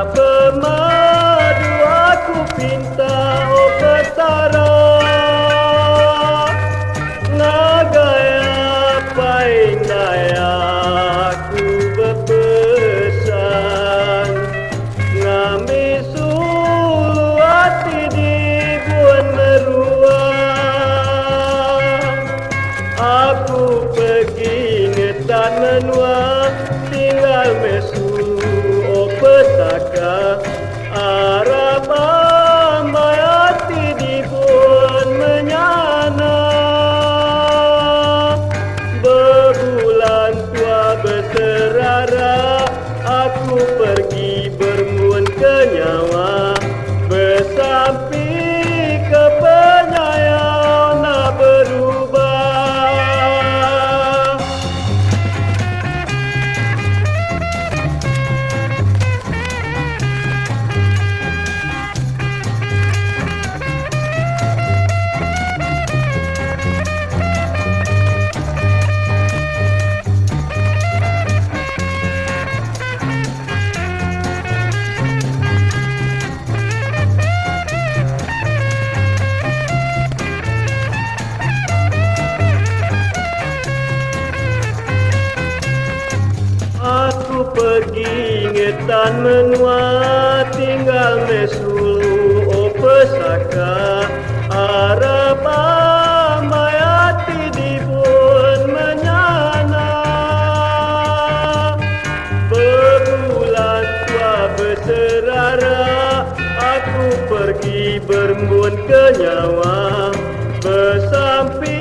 pemadu aku pinta oh ketara ngagaya paindaya aku berpesan ngami sulu hati di buan meruang aku pergi ngetan menua tinggal mesulu oh pesaka arah amai hati di buan menyana berbulan tua berserara aku pergi bermuan ke nyawa bersampi ke penyayang nak berubah. Aku pergi ngetan menua tinggal mesulu oh pesaka arap amai hati di buan menyana berbulan tua berserara aku pergi bermuan ke nyawa bersampi